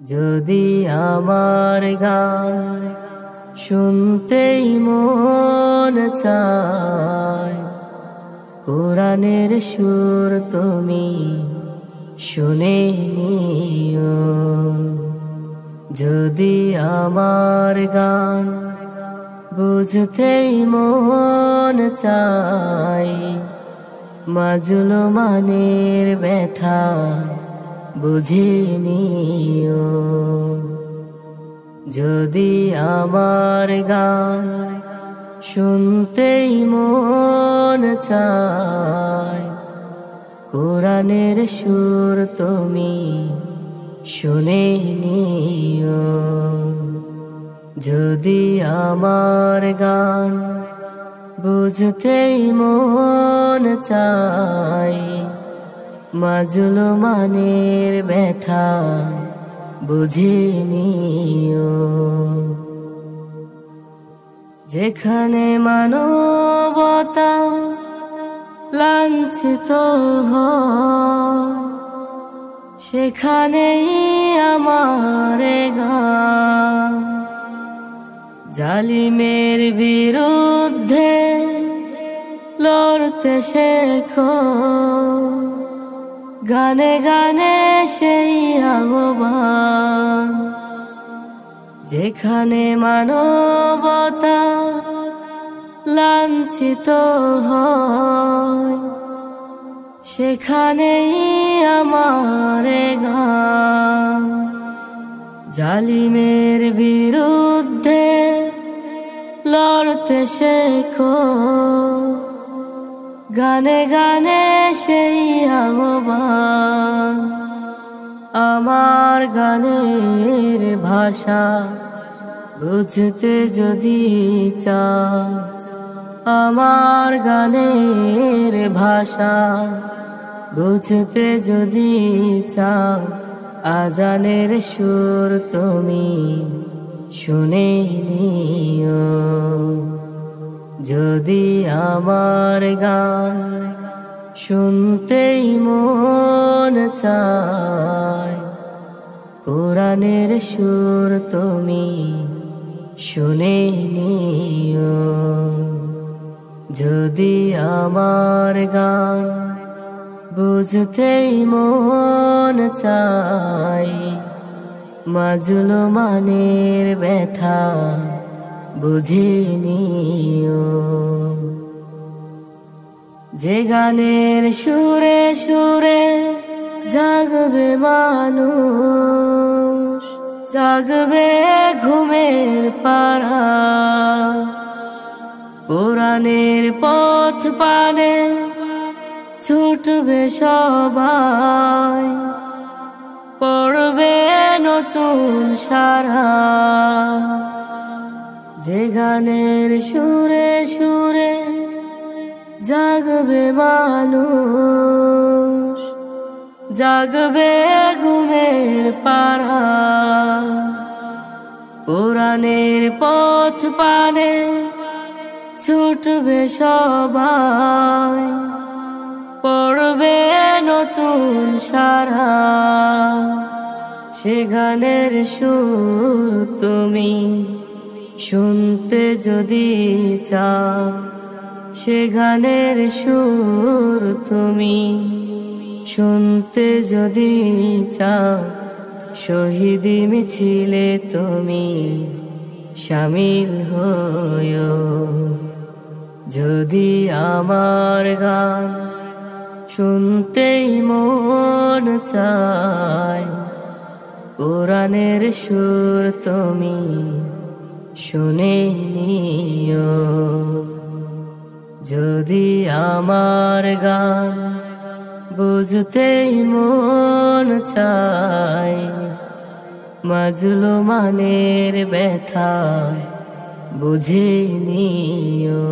যদি আমার গান শুনতেই মন চায়, কোরআনের সুর তুমি শুনে নিও। যদি আমার গান বুঝতেই মন চায়, মাজলুমানের ব্যথা বুঝে নিও। যদি আমার গান শুনতেই মন চায়, কোরআনের সুর তুমি শুনে নিও। যদি আমার গান বুঝতেই মন চায়, মাজলুমানের ব্যথা বুঝে নিও। যেখানে মানবতা লাঞ্ছিত হয়, সেখানেই আমার গান। জালিমের বিরুদ্ধে লড়তে শেখো, গানে গানে সেই আহ্বান। যেখানে মানবতা লাঞ্ছিত হয়, সেখানেই আমার গান। জালিমের বিরুদ্ধে লড়তে শেখো, গানে গানে সেই আহ্বান। আমার গানের ভাষা বুঝতে যদি চাও, আমার গানের ভাষা বুঝতে যদি চাও, আজানের সুর তুমি শুনে নিও। যদি আমার গান শুনতেই মন চায়, কোরআনের সুর তুমি শুনে নিও। যদি আমার গান বুঝতেই মন চায়, মাজলুমানের ব্যথা বুঝে নিও। যে গানের সুরে সুরে জাগবে মানুষ, জাগবে ঘুমের পাড়া। কোরআনের পথ পানে ছুটবে সবাই, পড়বে নতুন সারা। যে গানের সুরে সুরে জাগবে মানুষ, জাগবে ঘুমের পাড়া। কোরআনের পথ পানে ছুটবে সবাই, পড়বে নতুন সারা। সে গানের সুর তুমি শুনতে যদি চাও, সে গানের সুর তুমি শুনতে যদি চাও, শহীদি মিছিলে তুমি শামিল হয়ো। যদি আমার গান শুনতেই মন চায়, কোরআনের সুর তুমি শুনে নিও। যদি আমার গান বুঝতেই মন চায়, মাজলুমানের ব্যথা বুঝে নিও।